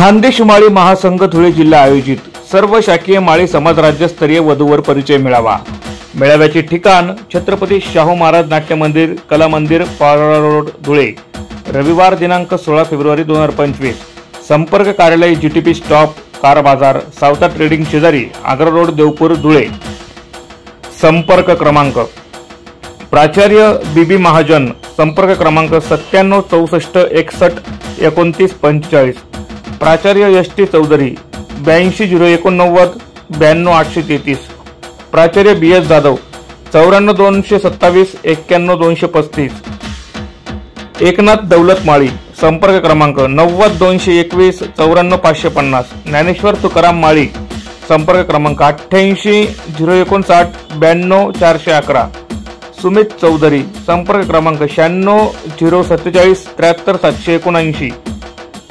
खानदेश माळी महासंघ धुळे जिल्हा आयोजित सर्व शाखीय माळी समाज राज्यस्तरीय वधूवर परिचय मेळावा। मेळाव्याचे ठिकाण छत्रपती शाहू महाराज नाट्य मंदिर, कला मंदिर, पारोळा रोड, धुळे। रविवार दिनांक 16 फेब्रुवारी 2025। संपर्क कार्यालय जीटीपी स्टॉप, कार बाजार, सावता ट्रेडिंग शेजारी, आग्रा रोड, देवपूर, धुळे। संपर्क क्रमांक प्राचार्य बीबी महाजन, संपर्क क्रमांक 97 64 61 29 45। प्राचार्य एसटी चौधरी 82 089 92 833। प्राचार्य बीएस जाधव 94 227 91 235। एकनाथ दौलत माळी, संपर्क क्रमांक 90 221 94 550। ज्ञानेश्वर तुकाराम माळी, संपर्क क्रमांक 88 059 92 411। सुमित चौधरी, संपर्क क्रमांक 96 047 73 779।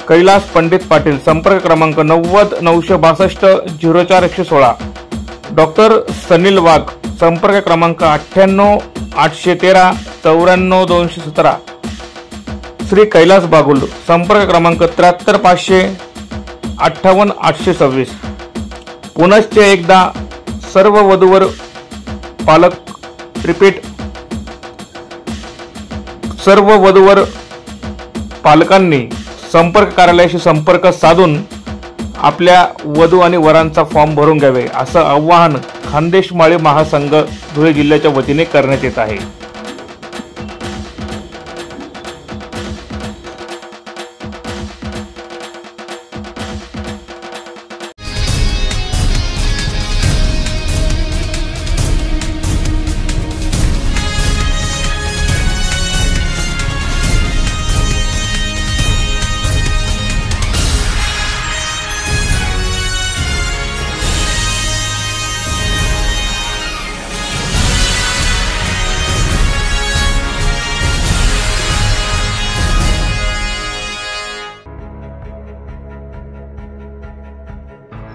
कैलास पंडित पाटील, संपर्क क्रमांक 90 962 04 116। डॉक्टर सनील वाघ, संपर्क क्रमांक 98 813 94 217। श्री कैलास बागुल, संपर्क क्रमांक 73 500 58 826। पुनश्च एकदा सर्व वधूवर पालक रिपीट सर्व वधूवर पालकांनी संपर्क कार्यालयाशी संपर्क साधून आपल्या वधू आणि वरांचा फॉर्म भरून घ्यावे, असं आवाहन खानदेश माळी महासंघ धुळे जिल्ह्याच्या वतीने करण्यात येत आहे।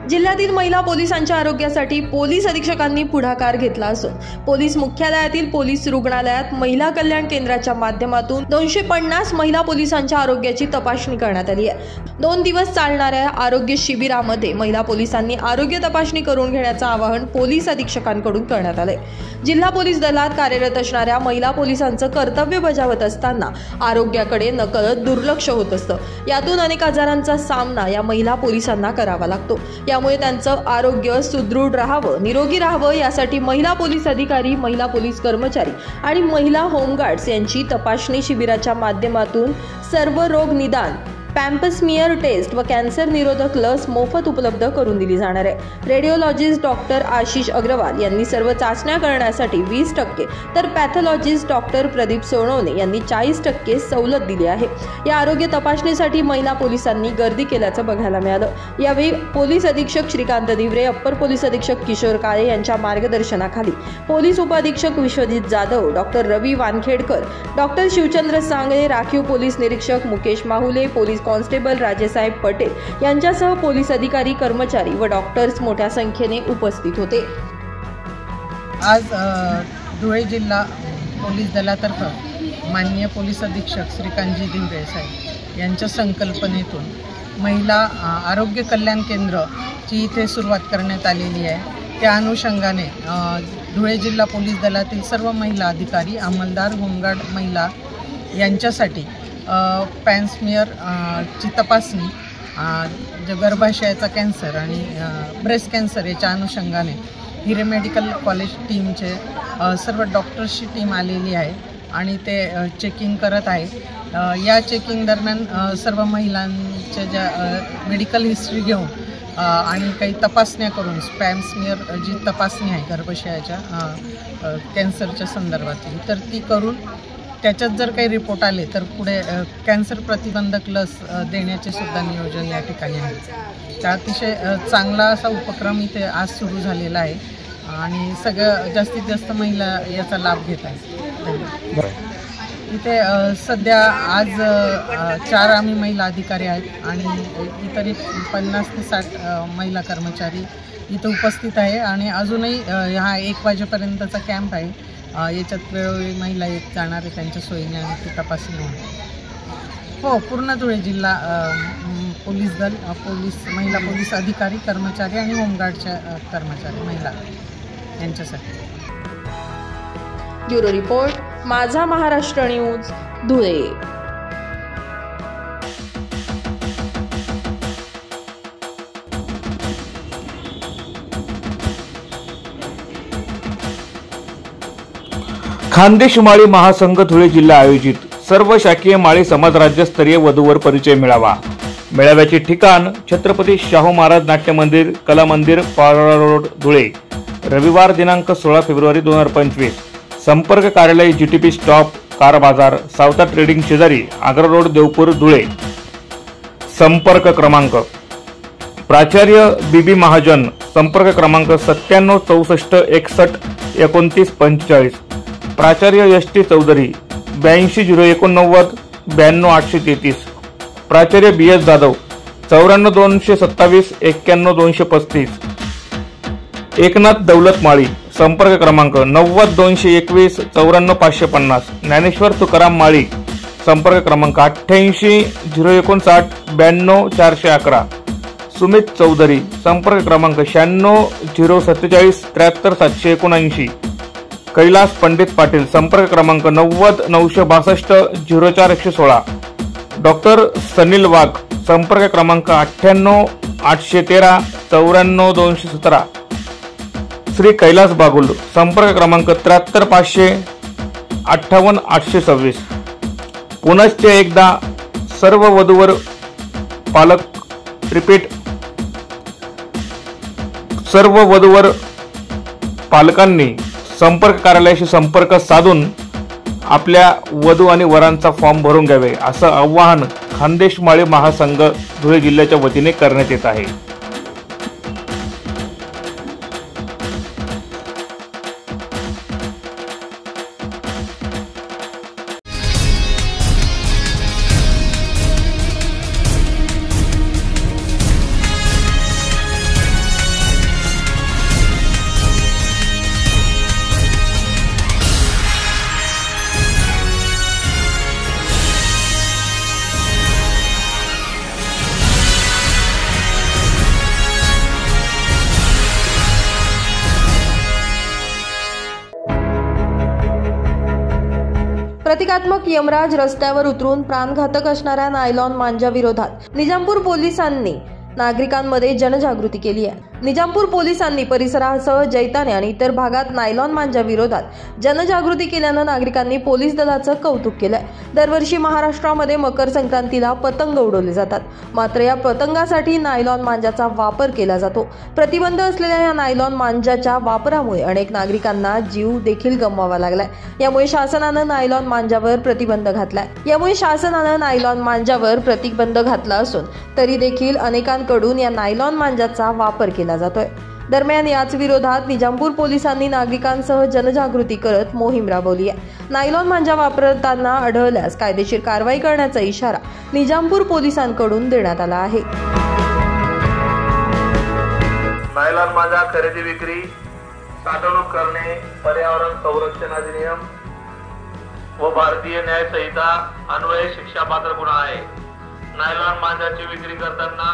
जिल्ह्यातील महिला पोलिसांच्या आरोग्यासाठी पोलीस अधीक्षकांनी पुढाकार घेतला असून पोलीस मुख्यालयातील पोलीस रुग्णालयात महिला कल्याण केंद्राच्या माध्यमातून 250 महिला पोलिसांच्या आरोग्याची तपासणी करण्यात आली आहे। 2 दिवस चालणाऱ्या आरोग्य शिबिरामध्ये महिला पोलिसांनी आरोग्य तपासणी करून घेण्याचं आवाहन पोलीस अधीक्षकांकडून करण्यात आले। जिल्हा पोलीस दलात कार्यरत असणाऱ्या महिला पोलिसांचं कर्तव्य बजावत असताना आरोग्याकडे नकळत दुर्लक्ष होत असतं। यातून अनेक आजारांचा सामना या महिला पोलिसांना करावा लागतो। यामुळे त्यांचं आरोग्य सुदृढ राहावं, निरोगी राहावं यासाठी महिला पोलीस अधिकारी, महिला पोलीस कर्मचारी आणि महिला होमगार्ड्स यांची तपासणी शिबिराच्या माध्यमातून सर्व रोग निदान, पॅम्पस्मियर टेस्ट व कॅन्सर निरोधक लस मोफत उपलब्ध करून दिली जाणार आहे। रेडिओलॉजिस्ट डॉक्टर आशिष अग्रवाल यांनी सर्व चाचण्या करण्यासाठी 20% तर पॅथॉलॉजिस्ट डॉक्टर प्रदीप सोनवणे यांनी 40% सवलत दिली आहे। या आरोग्य तपासणीसाठी महिला पोलिसांनी गर्दी केल्याचं बघायला मिळालं। यावेळी पोलीस अधीक्षक श्रीकांत दिवरे, अप्पर पोलीस अधीक्षक किशोर काळे यांच्या मार्गदर्शनाखाली पोलीस उपअधीक्षक विश्वजित जाधव, डॉक्टर रवी वानखेडकर, डॉक्टर शिवचंद्र सांगळे, राखीव पोलीस निरीक्षक मुकेश माहुले, पोलीस कॉन्स्टेबल राजेसाहेब पटेल यांच्यासह पोलीस अधिकारी, कर्मचारी व डॉक्टर्स मोठ्या संख्येने उपस्थित होते। आज धुळे जिल्हा पोलीस दलातर्फे माननीय पोलीस अधीक्षक श्रीकांतजी दिवरे साहेब यांच्या संकल्पनेतून महिला आरोग्य कल्याण केंद्रची इथे सुरुवात करण्यात आलेली आहे। त्या अनुषंगाने धुळे जिल्हा पोलीस दलातील सर्व महिला अधिकारी, अंमलदार, होमगार्ड महिला यांच्यासाठी पॅन्समियर ची तपासणी, गर्भाशयाचा कॅन्सर आणि ब्रेस्ट कॅन्सर याच्या अनुषंगाने हिरे मेडिकल कॉलेज टीमचे सर्व डॉक्टर्सची टीम आलेली आहे आणि ते चेकिंग करत आहे। या चेकिंग दरम्यान सर्व महिलांच्या ज्या मेडिकल हिस्ट्री घेऊन आणि काही तपासण्या करून पॅन्समियर जी तपासणी आहे गर्भाशयाच्या कॅन्सरच्या संदर्भातली, तर ती करून त्याच्यात जर काही रिपोर्ट आले तर पुढे कॅन्सर प्रतिबंधक लस देण्याचे सुद्धा नियोजन या ठिकाणी आहे। त्या अतिशय चांगला असा उपक्रम इथे आज सुरू झालेला आहे आणि सगळं जास्तीत जास्त महिला याचा लाभ घेत आहेत। इथे सध्या आज 4 आम्ही महिला अधिकारी आहेत आणि इतर 50 ते 60 महिला कर्मचारी इथे उपस्थित आहे आणि अजूनही हा 1 वाजेपर्यंतचा कॅम्प आहे। याच्यात वेळोवेळी महिला येत जाणार आहे, त्यांच्या सोयीने ती तपासणी होणार। हो, पूर्ण धुळे जिल्हा पोलीस दल, महिला पोलीस अधिकारी कर्मचारी आणि होमगार्डच्या कर्मचारी महिला यांच्यासाठी. ब्युरो रिपोर्ट, माझा महाराष्ट्र न्यूज, धुळे. खानदेश माळी महासंघ धुळे जिल्हा आयोजित सर्व शाखीय माळी समाज राज्यस्तरीय वधूवर परिचय मेळावा. मेळाव्याचे ठिकाण छत्रपती शाहू महाराज नाट्य मंदिर, कला मंदिर, पारोळा रोड, धुळे. रविवार दिनांक 16 फेब्रुवारी 2025. संपर्क कार्यालय GTP स्टॉप, कार बाजार, सावता ट्रेडिंग शेजारी, आग्रा रोड, देवपूर, धुळे. संपर्क क्रमांक प्राचार्य BB महाजन, संपर्क क्रमांक 97 64 61 29 45. प्राचार्य ST चौधरी, 82 089 92 833. प्राचार्य BS जाधव, 94 227 91 235. एकनाथ दौलत माळी, संपर्क क्रमांक 90 221 94 550. ज्ञानेश्वर तुकाराम माळी, संपर्क क्रमांक 88 059 92 411. सुमित चौधरी, संपर्क क्रमांक 96 047 73 779. कैलास पंडित पाटील, संपर्क क्रमांक 90 962 04 116. डॉक्टर सनील वाघ, संपर्क क्रमांक 98 813 94 217. श्री कैलास बागुल, संपर्क क्रमांक 73 500 58 826. पुनश्च एकदा सर्व वधूवर पालक रिपीट सर्व वधूवर पालकांनी संपर्क कार्यालयाशी संपर्क साधून आपल्या वधू आणि वरांचा फॉर्म भरून घ्यावे, असं आवाहन खानदेश माळी महासंघ धुळे जिल्ह्याच्या वतीने करण्यात येत आहे. प्रतिकात्मक यमराज रस्त्यावर उतरून प्राणघातक असणाऱ्या नायलॉन मांजा विरोधात निजामपूर पोलिसांनी नागरिकांमध्ये जनजागृती केली आहे. निजामपूर पोलिसांनी परिसरासह जैताने आणि इतर भागात नायलॉन मांजा विरोधात जनजागृती केल्यानं नागरिकांनी पोलीस दलाचं कौतुक केलंय. दरवर्षी महाराष्ट्रामध्ये मकर संक्रांतीला पतंग उडवले जातात, मात्र या पतंगासाठी नायलॉन मांजाचा वापर केला जातो. प्रतिबंध असलेल्या या नायलॉन मांजाच्या वापरामुळे अनेक नागरिकांना जीव देखील गमवावा लागलाय. यामुळे शासनानं नायलॉन मांजावर प्रतिबंध घातला असून तरी देखील अनेकांकडून या नायलॉन मांजाचा वापर केला जातोय. दरम्यान याच विरोधात निजामपूर पोलिसांनी नागरिकांसह जनजागृती करत मोहीम राबवली आहे. नायलॉन मांजा वापरताना आढळल्यास कायदेशीर कारवाई करण्याचा इशारा निजामपूर पोलिसांकडून देण्यात आला आहे. नायलॉन मांजा खरेदी विक्री, साठवणूक करणे पर्यावरण संरक्षण अधिनियम व भारतीय न्याय संहिता अन्वये शिक्षापात्र गुन्हा आहे. नायलॉन मांजाची विक्री करताना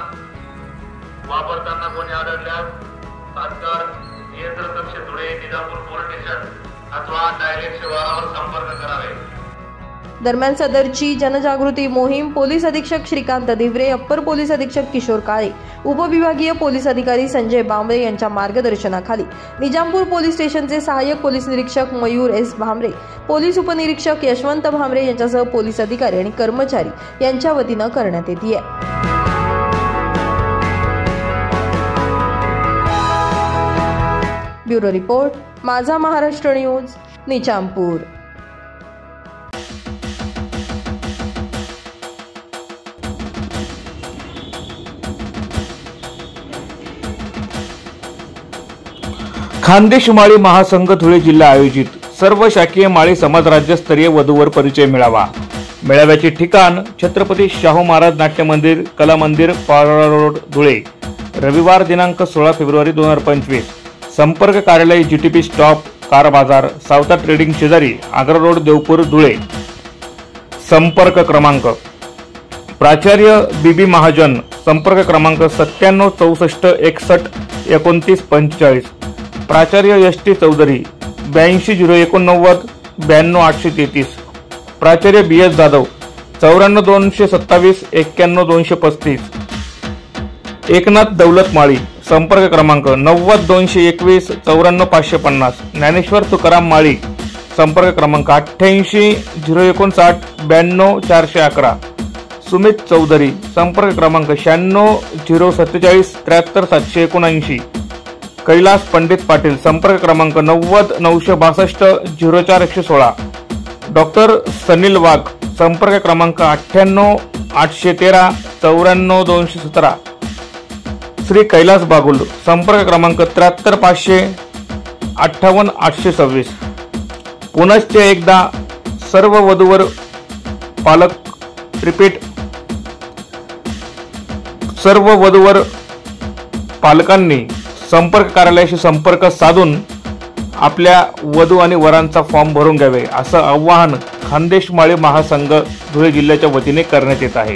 वापरताना कोणी आढळल्यास तात्काळ नियंत्रण कक्ष धुळे, निजामपूर पोलीस स्टेशन अथवा डायरेक्ट सेवावर संपर्क करावे. दरम्यान सदरची जनजागृती मोहीम पोलीस अधीक्षक श्रीकांत दिवरे, अप्पर पोलीस अधीक्षक किशोर काळे, उपविभागीय पोलीस अधिकारी संजय बांबरे यांच्या मार्गदर्शनाखाली निजामपूर पोलीस स्टेशनचे सहाय्यक पोलीस निरीक्षक मयूर S भामरे, पोलीस उपनिरीक्षक यशवंत भामरे यांच्यासह पोलीस अधिकारी आणि कर्मचारी यांच्या वतीनं करण्यात येते. ब्युरो रिपोर्ट, माझा महाराष्ट्र न्यूज, निजामपूर. खानदेश माळी महासंघ धुळे जिल्हा आयोजित सर्व शाखीय माळी समाज राज्यस्तरीय वधूवर परिचय मेळावा. मेळाव्याचे ठिकाण छत्रपती शाहू महाराज नाट्य मंदिर, कला मंदिर, पारोळा रोड, धुळे. रविवार दिनांक 16 फेब्रुवारी 2025. संपर्क कार्यालय GTP स्टॉप, कार बाजार, सावता ट्रेडिंग शेजारी, आग्रा रोड, देवपूर, धुळे. संपर्क क्रमांक प्राचार्य बीबी महाजन, संपर्क क्रमांक 9764612945. प्राचार्य एस.टी. चौधरी 82 089 प्राचार्य बी.एस. जाधव 94 227 एकनाथ दौलत माळी, संपर्क क्रमांक 90 ज्ञानेश्वर तुकाराम माळी, संपर्क क्रमांक 88 सुमित चौधरी, संपर्क क्रमांक 96 कैलास पंडित पाटील, संपर्क क्रमांक 90 डॉक्टर सनील वाघ, संपर्क क्रमांक 98 श्री कैलास बागुल, संपर्क क्रमांक 73 पुनश्च एकदा सर्व वधूवर पालक रिपीट सर्व वधूवर पालकांनी संपर्क कार्यालयाशी संपर्क साधून आपल्या वधू आणि वरांचा फॉर्म भरून घ्यावे, असं आवाहन खानदेश माळी महासंघ धुळे जिल्ह्याच्या वतीने करण्यात येत आहे.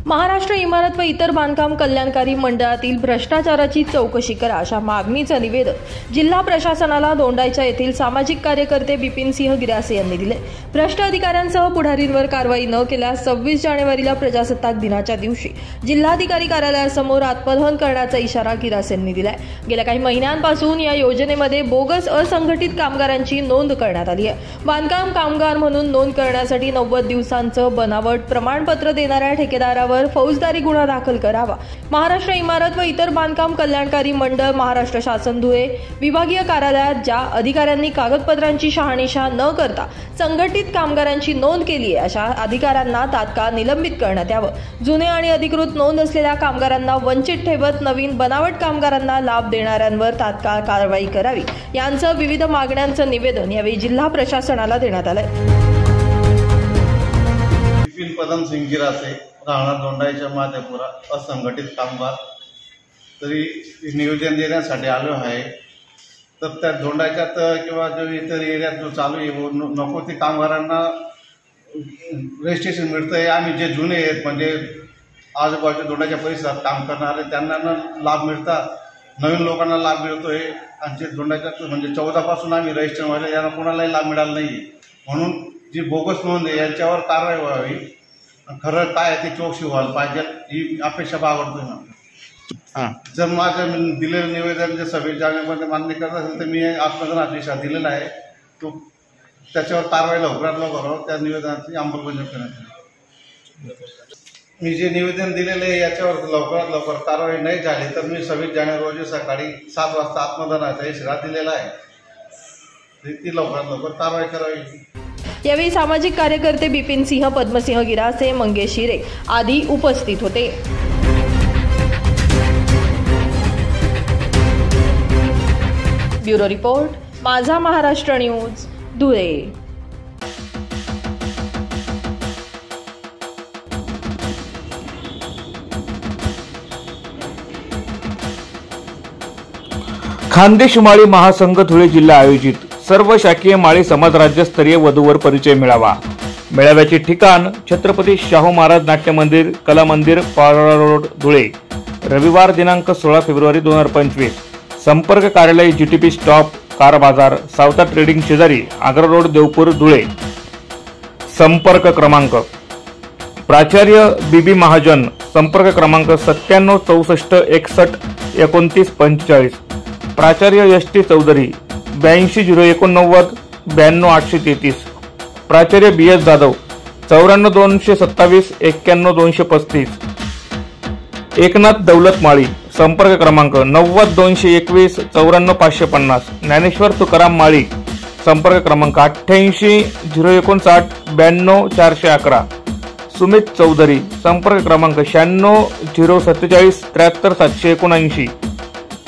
महाराष्ट्र इमारत व इतर बांधकाम कल्याणकारी मंडळातील भ्रष्टाचाराची चौकशी करा अशा मागणीचं निवेदन जिल्हा प्रशासनाला दोंडाईचा येथील सामाजिक कार्यकर्ते बिपिन सिंह गिरासे यांनी दिले. भ्रष्ट अधिकाऱ्यांसह पुढारींवर कारवाई न केल्यास 26 जानेवारीला प्रजासत्ताक दिनाच्या दिवशी जिल्हाधिकारी कार्यालयासमोर आत्मदहन करण्याचा इशारा गिरासेंनी दिलाय. गेल्या काही महिन्यांपासून या योजनेमध्ये बोगस असंघटित कामगारांची नोंद करण्यात आली आहे. बांधकाम कामगार म्हणून नोंद करण्यासाठी 90 दिवसांचं बनावट प्रमाणपत्र देणाऱ्या ठेकेदारावर फौजदारी गुन्हा दाखल करावा. महाराष्ट्र इमारत व इतर बांधकाम कल्याणकारी मंडळ महाराष्ट्र शासन धुळे विभागीय कार्यालयात ज्या अधिकाऱ्यांनी कागदपत्रांची शहानिशा न करता संघटित कामगारांची नोंद केली आहे अशा अधिकाऱ्यांना तात्काळ निलंबित करण्यात यावं. जुने आणि अधिकृत नोंद असलेल्या कामगारांना वंचित ठेवत नवीन बनावट कामगारांना लाभ देणाऱ्यांवर तात्काळ कारवाई करावी यांचं विविध मागण्यांचं निवेदन यावेळी जिल्हा प्रशासनाला देण्यात आलंय. बिपिन पदम सिंह गिरासे, राहणार दोंडाईच्या माध्यपुरा, असंघटित कामगार. तरी निवेदन देण्यासाठी आलो आहे. तर त्या दोंडाच्यात किंवा जो इतर एरियात जो चालू आहे नको ते कामगारांना रजिस्ट्रेशन मिळतंय. आम्ही जे जुने आहेत म्हणजे आजूबाजूच्या दोंडाच्या परिसरात काम करणारे त्यांना लाभ मिळतात, नवीन लोकांना लाभ मिळतोय. आणि जे दोंडाच्यात म्हणजे 14 पासून आम्ही रजिस्टर व्हायला यांना कोणालाही लाभ मिळाला नाही. म्हणून जी बोगस नोंद आहे यांच्यावर कारवाई व्हावी, खरं काय आहे ते चौकशी व्हायला पाहिजे ही अपेक्षा बाळगतोय ना. जर माझं दिलेलं निवेदन जे 26 जानेवारीमध्ये मान्य करत असेल तर मी आत्मदहनाचा इशारा दिलेला आहे. तो त्याच्यावर कारवाई लवकरात लवकर त्या निवेदनाची अंमलबजावणी करण्यात येईल. मी जे निवेदन दिलेलं आहे याच्यावर लवकरात लवकर कारवाई नाही झाली तर मी 26 जानेवारी रोजी सकाळी 7 वाजता आत्मदहनाचा इशारा दिलेला आहे. ती लवकरात लवकर कारवाई करावी. यावेळी सामाजिक कार्यकर्ते बिपिन सिंह, पद्मसिंह गिरासे, मंगेश शिरे आदी उपस्थित होते. ब्युरो रिपोर्ट, माझा महाराष्ट्र न्यूज, धुळे. खानदेश माळी महासंघ धुळे जिल्हा आयोजित सर्व शाकीय माळी समाज राज्यस्तरीय वधूवर परिचय मेळावा. मेळाव्याचे ठिकाण छत्रपती शाहू महाराज नाट्य मंदिर, कला मंदिर, पारोळा रोड, धुळे. रविवार दिनांक 16 फेब्रुवारी 2025. संपर्क कार्यालय जीटीपी स्टॉप, कार बाजार, सावता ट्रेडिंग शेजारी, आग्रा रोड, देवपूर, धुळे. संपर्क क्रमांक प्राचार्य बीबी महाजन, संपर्क क्रमांक 97 प्राचार्य एस.टी. चौधरी 82 089 प्राचार्य बी.एस. जाधव 94 227 एकनाथ दौलत माळी, संपर्क क्रमांक 90-221 94-550. ज्ञानेश्वर तुकाराम माळी संपर्क क्रमांक 88-059 92-411. सुमित चौधरी संपर्क क्रमांक 96-047 73-779.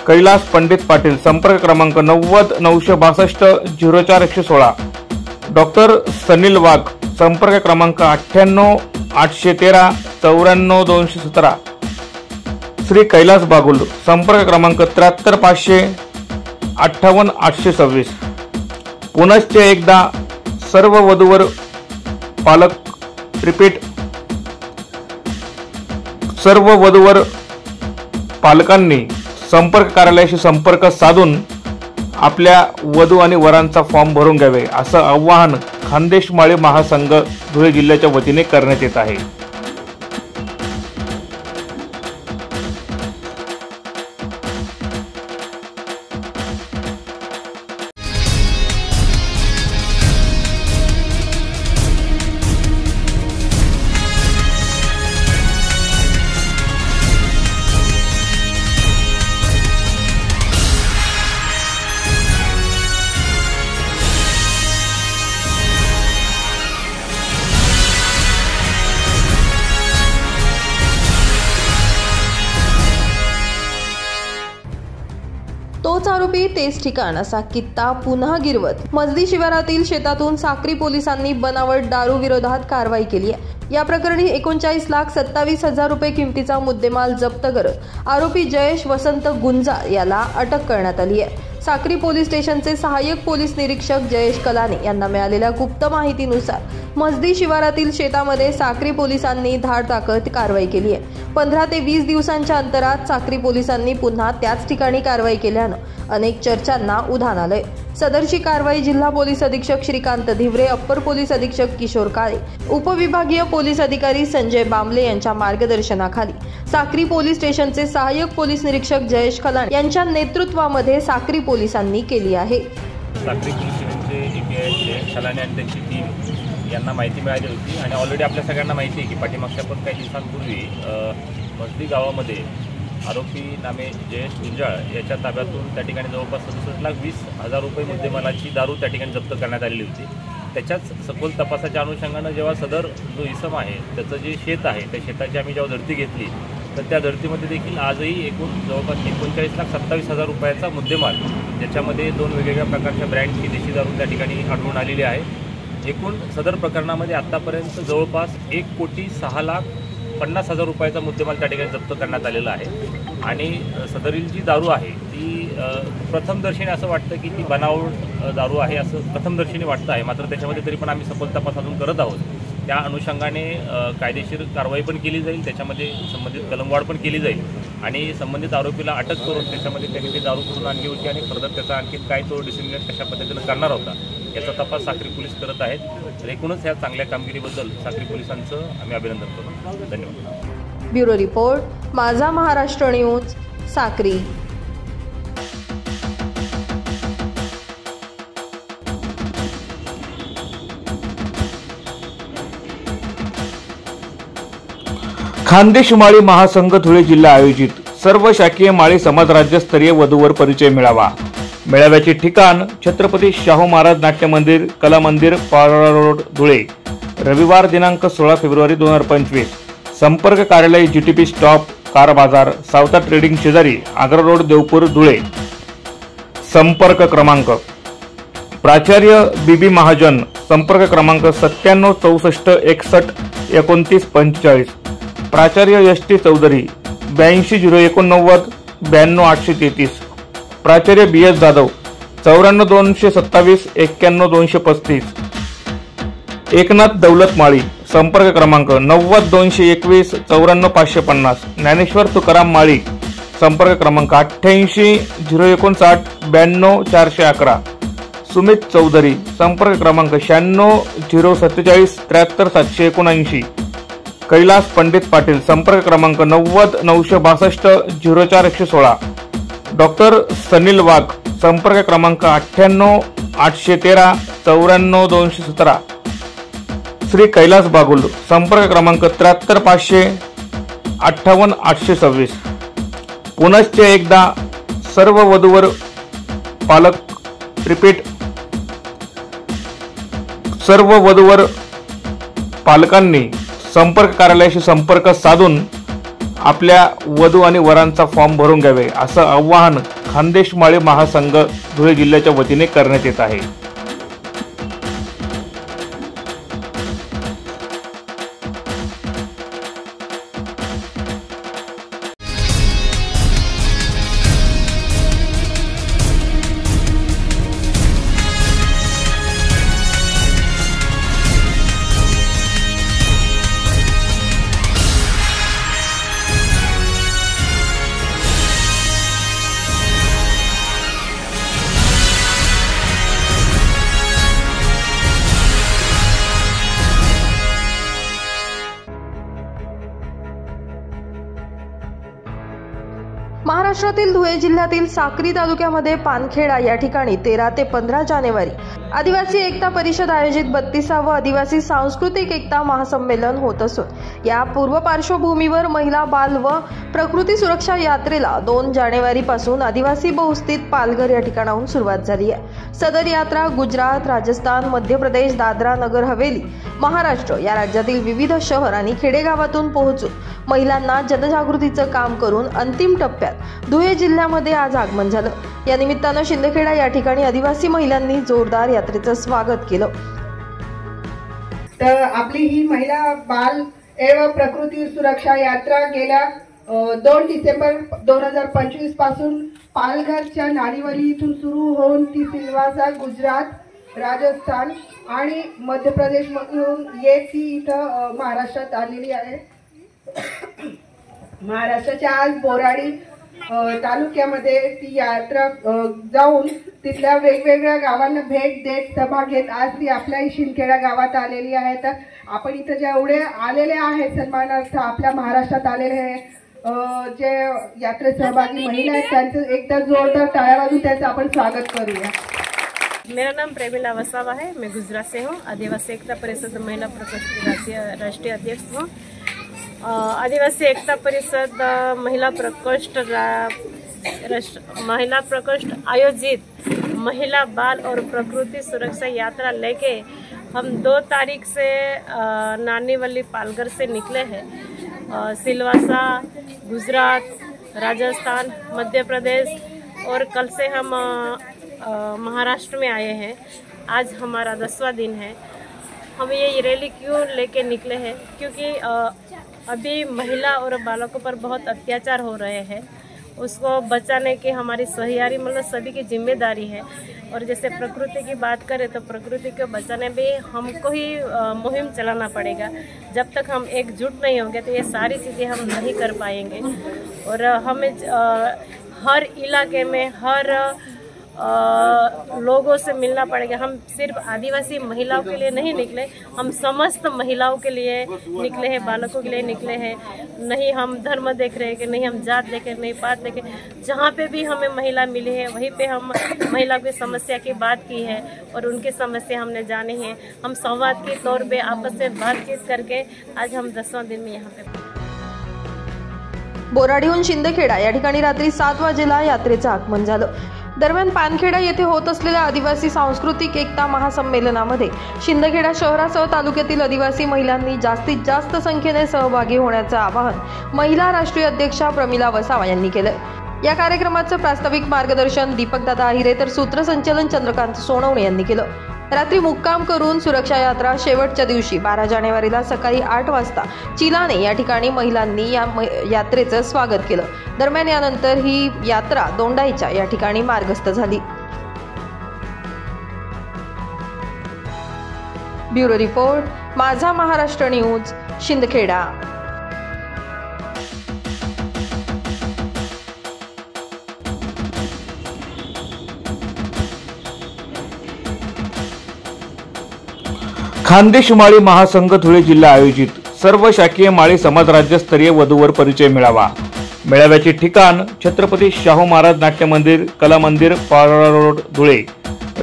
कैलास पंडित पाटील संपर्क क्रमांक 90-962 डॉक्टर सनील वाघ संपर्क क्रमांक 98-813 94-217. श्री कैलास बागुल संपर्क क्रमांक 73-500 58-826. पुनश्च एकदा सर्व वधूवर पालक रिपीट सर्व वधूवर पालकांनी संपर्क कार्यालयाशी संपर्क साधून आपल्या वधू आणि वरांचा फॉर्म भरून घ्यावे असं आवाहन खानदेश माळी महासंघ धुळे जिल्ह्याच्या वतीने करण्यात येत आहे. तोच आरोपी तेच ठिकाण असा कित्ता पुन्हा गिरवत मजदी शिवारातील शेतातून साक्री पोलिसांनी बनावट दारू विरोधात कारवाई केली आहे. या प्रकरणी 39,27,000 रुपये किमतीचा मुद्देमाल जप्त करत आरोपी जयेश वसंत गुंजाळ याला अटक करण्यात आली आहे. साक्री पोलीस स्टेशनचे सहाय्यक पोलीस निरीक्षक जयेश कलाने यांना मिळालेल्या गुप्त माहितीनुसार मजदी शिवारातील शेतामध्ये साक्री पोलिसांनी धाड टाकत कारवाई केली आहे. 15 ते 20 दिवसांच्या अंतरात साक्री पोलिसांनी पुन्हा त्याच ठिकाणी कारवाई केल्यानं अनेक चर्चांना उधाण आलंय. सदरची कारवाई जिल्हा पोलीस अधीक्षक श्रीकांत धिवरे, अप्पर पोलीस अधीक्षक किशोर काळे, उपविभागीय पोलीस अधिकारी संजय बांबले यांच्या मार्गदर्शनाखाली साक्री पोलीस स्टेशनचे सहाय्यक पोलीस निरीक्षक जयेश कलाने यांच्या नेतृत्वामध्ये साक्री पोलिसांनी केली आहे. साक्री पोलीस स्टेशनचे EPI कलाने आणि त्यांची टीम यांना माहिती मिळाली होती आणि ऑलरेडी आपल्या सगळ्यांना माहिती आहे की पाठीमागच्या पण काही दिवसांपूर्वी मजदी गावामध्ये आरोपी नामे जयेश गुंजाळ याच्या ताब्यातून त्या ठिकाणी जवळपास 67,20,000 रुपये मुद्देमालाची दारू त्या ठिकाणी जप्त करण्यात आलेली होती. त्याच्याच सखोल तपासाच्या अनुषंगानं जेव्हा सदर जो इसम आहे त्याचं जे शेत आहे त्या शेताची आम्ही जेव्हा झडती घेतली तर त्या झडतीमध्ये देखील आजही एकूण जवळपास 39,27,000 रुपयाचा मुद्देमाल ज्याच्यामध्ये 2 वेगवेगळ्या प्रकारच्या ब्रँडची देशी दारू त्या ठिकाणी आढळून आलेली आहे. एकूण सदर प्रकरणामध्ये आत्तापर्यंत जवळपास 1,50,50,000 रुपयाचा मुद्देमाल त्या ठिकाणी जप्त करण्यात आलेला आहे आणि सदरील जी दारू आहे ती प्रथमदर्शनी असं वाटतं की ती बनावट दारू आहे असं प्रथमदर्शनी वाटतं आहे. मात्र त्याच्यामध्ये तरी पण आम्ही सखोल तपास अजून करत आहोत. त्या अनुषंगाने कायदेशीर कारवाई पण केली जाईल, त्याच्यामध्ये संबंधित कलमवाढ पण केली जाईल आणि संबंधित आरोपीला अटक करून त्याच्यामध्ये त्यांनी ते दारू करून आणली होती आणि फर्दर त्याचा आणखी काय तो डिसिमिनेट कशा पद्धतीनं करणार होता याचा तपास साक्री पोलीस करत आहेत. तर एकूणच या चांगल्या कामगिरीबद्दल साक्री पोलिसांचं आम्ही अभिनंदन करतो. धन्यवाद. ब्युरो रिपोर्ट, माझा महाराष्ट्र न्यूज, साक्री. खानदेश माळी महासंघ धुळे जिल्हा आयोजित सर्व शाखीय माळी समाज राज्यस्तरीय वधूवर परिचय मेळावा. मेळाव्याचे ठिकाण छत्रपती शाहू महाराज नाट्य मंदिर, कला मंदिर, पारोळा रोड, धुळे. रविवार दिनांक 16 फेब्रुवारी 2025. संपर्क कार्यालय GTP स्टॉप, कार बाजार, सावता ट्रेडिंग शेजारी, आग्रा रोड, देवपूर, धुळे. संपर्क क्रमांक प्राचार्य BB महाजन संपर्क क्रमांक 9764612945. प्राचार्य ST चौधरी 82 089 92 833. प्राचार्य BS जाधव 94 227 91 235. एकनाथ दौलत माळी संपर्क क्रमांक 90 221 94 550. ज्ञानेश्वर तुकाराम माळी संपर्क क्रमांक 88 059 92 411. सुमित चौधरी संपर्क क्रमांक 96 047 73 779. कैलास पंडित पाटील संपर्क क्रमांक 90 962 04 116. डॉक्टर सनील वाघ संपर्क क्रमांक 98 813 94 217. श्री कैलास बागुल संपर्क क्रमांक 73 500 58 826. पुनश्च एकदा सर्व वधूवर पालक रिपीट सर्व वधूवर पालकांनी संपर्क कार्यालयाशी संपर्क साधून आपल्या वधू आणि वरांचा फॉर्म भरून घ्यावे असं आवाहन खानदेश माळी महासंघ धुळे जिल्ह्याच्या वतीने करण्यात येत आहे. महाराष्ट्रातील धुळे जिल्ह्यातील साक्री तालुक्यामध्ये पानखेडा या ठिकाणी 13 ते 15 जानेवारी आदिवासी एकता परिषद आयोजित 32वे आदिवासी सांस्कृतिक एकता महासंमेलन होत असून या पूर्व पार्श्वभूमीवर महिला बाल व प्रकृती सुरक्षा यात्रेला 2 जानेवारी पासून आदिवासी बहुस्थित पालघर या ठिकाणाहून सुरुवात झाली आहे. सदर यात्रा गुजरात, राजस्थान, मध्य प्रदेश, दादरा नगर हवेली, महाराष्ट्र या राज्यातील विविध शहर आणि खेडेगावातून पोहोचून महिलांना जनजागृतीचं काम करून अंतिम टप्प्यात धुळे जिल्ह्यामध्ये आज आगमन झालं. या निमित्तानं शिंदखेडा या ठिकाणी आदिवासी महिलांनी जोरदार यात्रेचं स्वागत केलं. तर आपली ही महिला बाल एवं प्रकृती सुरक्षा यात्रा गेल्या 2 डिसेंबर 2025 पासून पालघरच्या नारीवली इथून सुरू होऊन ती सिल्वासा, गुजरात, राजस्थान आणि मध्य प्रदेश मधून येत ती इथं महाराष्ट्रात आलेली आहे. महाराष्ट्राच्या आज बोराडी तालुक्यामध्ये ती यात्रा जाऊन तिथल्या वेगवेगळ्या गावांना भेट देत सभा घेत आज ती आपल्या शिंदखेडा गावात आलेली आहे. तर आपण इथं जेवढे आलेले आहेत सन्मानार्थ आपल्या महाराष्ट्रात आलेले जे यात्रेत सहभागी महिला आहेत त्यांचं एकदा जोरदार टाळ्या वाजवून त्याचं आपण स्वागत करूया. मेरा नाम प्रेमिला वसावा है. मैं गुजरात से हूँ. आदिवासी एकता परिषद महिला प्रकोष्ठ की राष्ट्रीय अध्यक्ष हूँ. आदिवासी एकता परिषद महिला प्रकोष्ठ आयोजित महिला बाल और प्रकृति सुरक्षा यात्रा लेके हम 2 तारीख से नानीवली पालघर से निकले हैं. सिलवासा, गुजरात, राजस्थान, मध्य प्रदेश और कल से हम महाराष्ट्र में आए हैं. आज हमारा 10वां दिन है. हम ये रैली क्यों लेके निकले हैं क्योंकि अभी महिला और बालकों पर बहुत अत्याचार हो रहे हैं. उसको बचाने की हमारी सहियारी मतलब सभी की जिम्मेदारी है. और जैसे प्रकृति की बात करें तो प्रकृति को बचाने में हमको ही मुहिम चलाना पड़ेगा. जब तक हम एकजुट नहीं होंगे तो ये सारी चीज़ें हम नहीं कर पाएंगे. और हमें हर इलाके में हर लोगों से मिलना पड़ेगा. हम सिर्फ आदिवासी महिलाओं के लिए नहीं निकले, हम समस्त महिलाओं के लिए निकले हैं, बालकों के लिए निकले हैं. नहीं हम धर्म देख रहे हैं कि नहीं हम जात देखे, नहीं पात देखे. जहाँ पे भी हमें महिला मिली है वहीं पे हम महिला की समस्या की बात की है और उनकी समस्या हमने जानी है. हम संवाद के तौर पे आपस में बातचीत करके आज हम 10वां दिन में यहाँ पे. बोराडीहून शिंदखेडा या ठिकाणी रात्री 7 वाजेला यात्रेचं आगमन झालं. दरम्यान पानखेडा येथे होत असलेल्या आदिवासी सांस्कृतिक एकता महासंमेलनामध्ये शिंदखेडा शहरासह तालुक्यातील आदिवासी महिलांनी जास्तीत जास्त संख्येने सहभागी होण्याचं आवाहन महिला राष्ट्रीय अध्यक्षा प्रमिला वसावा यांनी केलं. या कार्यक्रमाचं प्रास्ताविक मार्गदर्शन दीपकदादा आहिरे तर सूत्रसंचालन चंद्रकांत सोनवणे यांनी केलं. रात्री मुक्काम करून सुरक्षा यात्रा शेवटच्या दिवशी 12 जानेवारीला सकाळी 8 वाजता चिलाने या ठिकाणी महिलांनी या यात्रेचं स्वागत केलं. दरम्यान यानंतर ही यात्रा दोंडाईच्या या ठिकाणी मार्गस्थ झाली. ब्युरो रिपोर्ट, माझा महाराष्ट्र न्यूज, शिंदखेडा. खानदेश माळी महासंघ धुळे जिल्हा आयोजित सर्व शाखीय माळी समाज राज्यस्तरीय वधूवर परिचय मेळावा. मेळाव्याचे ठिकाण छत्रपती शाहू महाराज नाट्य मंदिर, कला मंदिर, पारोळा रोड, धुळे.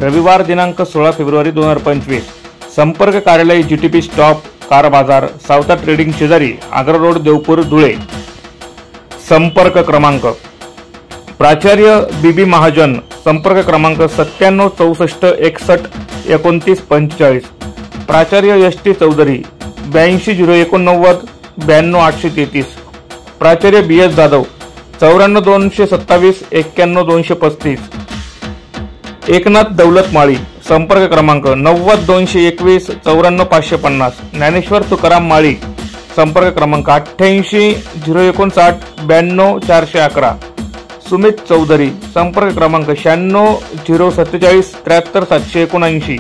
रविवार दिनांक 16 फेब्रुवारी 2025. संपर्क कार्यालय GTP स्टॉप, कार बाजार, सावता ट्रेडिंग शेजारी, आग्रा रोड, देवपूर, धुळे. संपर्क क्रमांक प्राचार्य बीबी महाजन, संपर्क क्रमांक 9764612945. प्राचार्य एस.टी. चौधरी 8209 92833. प्राचार्य बी.एस. जाधव 94227 91235. एकनाथ दौलत माळी, संपर्क क्रमांक 90221 94550. ज्ञानेश्वर तुकाराम माळी, संपर्क क्रमांक 88 059 92411. सुमित चौधरी, संपर्क क्रमांक 96 047 73 779.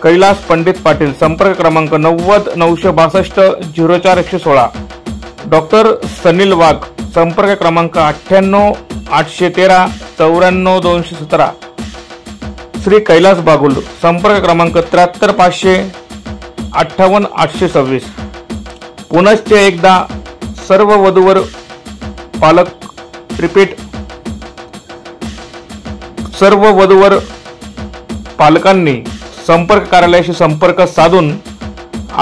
कैलास पंडित पाटील, संपर्क क्रमांक 90 962 04 116. डॉक्टर सनील वाघ, संपर्क क्रमांक 98 813 94 217. श्री कैलास बागुल, संपर्क क्रमांक 73 500 58 826. पुनश्च एकदा सर्व वधूवर पालक रिपीट सर्व वधूवर पालकांनी संपर्क कार्यालयाशी संपर्क साधून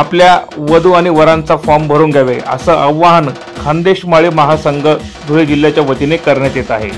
आपल्या वधू आणि वरांचा फॉर्म भरून घ्यावे, असं आवाहन खानदेश माळी महासंघ धुळे जिल्ह्याच्या वतीने करण्यात येत आहे.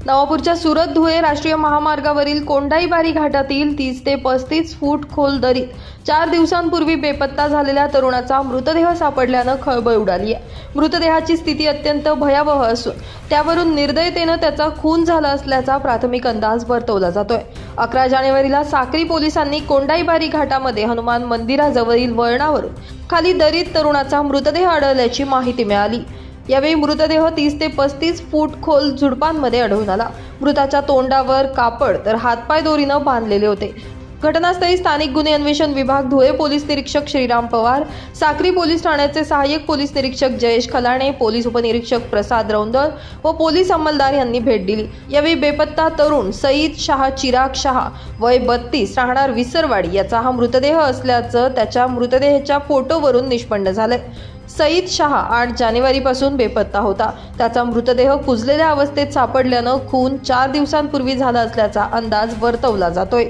नवापूरच्या सुरत धुळे राष्ट्रीय महामार्गावरील कोंढाईबारी घाटातील 30 ते 35 फूट खोल दरीत 4 दिवसांपूर्वी बेपत्ता झालेल्या तरुणाचा मृतदेह सापडल्यानं खळबळ उडाली आहे. मृतदेहाची स्थिती अत्यंत भयावह असून त्यावरून निर्दयतेनं त्याचा खून झाला असल्याचा प्राथमिक अंदाज वर्तवला जातोय. 11 जानेवारीला साक्री पोलिसांनी कोंढाईबारी घाटामध्ये हनुमान मंदिराजवळील वळणावरून खाली दरीत तरुणाचा मृतदेह आढळल्याची माहिती मिळाली. यावेळी मृतदेह 30 ते 35 फूट खोल झुडपांमध्ये आढळून आला. मृताच्या तोंडावर कापड तर हातपाय दोरीनं बांधलेले होते. घटनास्थळी स्थानिक गुन्हे अन्वेषण विभाग, धुळे पोलीस निरीक्षक श्रीराम पवार, साक्री पोलीस ठाण्याचे सहाय्यक पोलीस निरीक्षक जयेश खलाणे, पोलीस उपनिरीक्षक प्रसाद रौंदळ व पोलीस अंमलदार यांनी भेट दिली. यावेळी बेपत्ता तरुण सईद शाह चिराग शाह वय 32 राहणार विसरवाडी याचा हा मृतदेह असल्याचं त्याच्या मृतदेहाच्या फोटोवरून निष्पन्न झालंय. सईद शाह 8 जानेवारीपासून बेपत्ता होता. त्याचा मृतदेह कुजलेल्या अवस्थेत सापडल्यानं खून 4 दिवसांपूर्वी झाला असल्याचा अंदाज वर्तवला जातोय.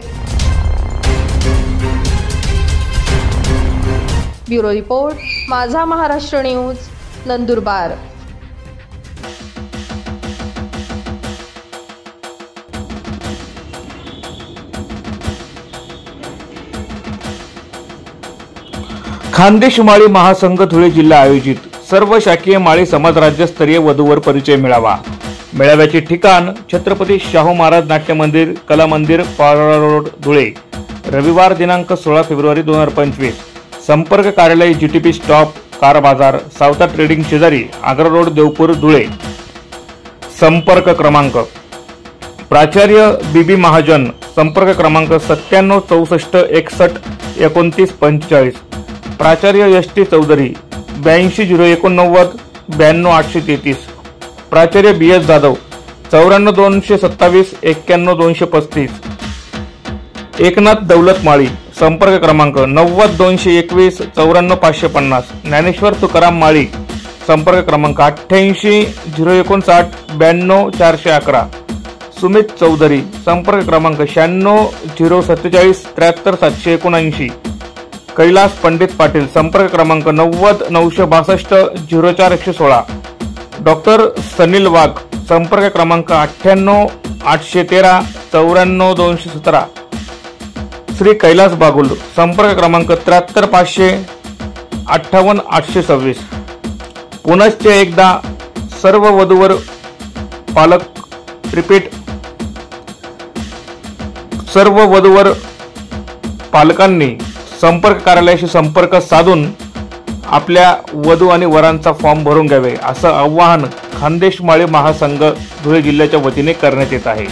ब्युरो रिपोर्ट, माझा महाराष्ट्र न्यूज, नंदुरबार. खानदेश माळी महासंघ धुळे जिल्हा आयोजित सर्व शाखीय माळी समाज राज्यस्तरीय वधूवर परिचय मेळावा. मेळाव्याचे ठिकाण छत्रपती शाहू महाराज नाट्य मंदिर, कला मंदिर, पारोळा रोड, धुळे. रविवार दिनांक 16 फेब्रुवारी 2025. संपर्क कार्यालय जीटीपी स्टॉप, कार बाजार, सावता ट्रेडिंग शेजारी, आग्रा रोड, देवपूर, धुळे. संपर्क क्रमांक प्राचार्य बीबी महाजन, संपर्क क्रमांक 976461 2945. प्राचार्य एस.टी. चौधरी 82 089 92833. प्राचार्य बी.एस. जाधव 94227 91235. एकनाथ दौलत माळी, संपर्क क्रमांक 90221 94550. ज्ञानेश्वर तुकाराम माळी, संपर्क क्रमांक 88 059 92 411. सुमित चौधरी, संपर्क क्रमांक 96 047 73 779. कैलास पंडित पाटील, संपर्क क्रमांक 90 962 04 116. डॉक्टर सनील वाघ, संपर्क क्रमांक 98 813 94 217. श्री कैलास बागुल, संपर्क क्रमांक 73 500 58 826. पुनश्च एकदा सर्व वधूवर पालक रिपीट सर्व वधूवर पालकांनी संपर्क कार्यालयाशी संपर्क साधून आपल्या वधू आणि वरांचा फॉर्म भरून घ्यावे, असं आवाहन खानदेश माळी महासंघ धुळे जिल्ह्याच्या वतीने करण्यात येत आहे.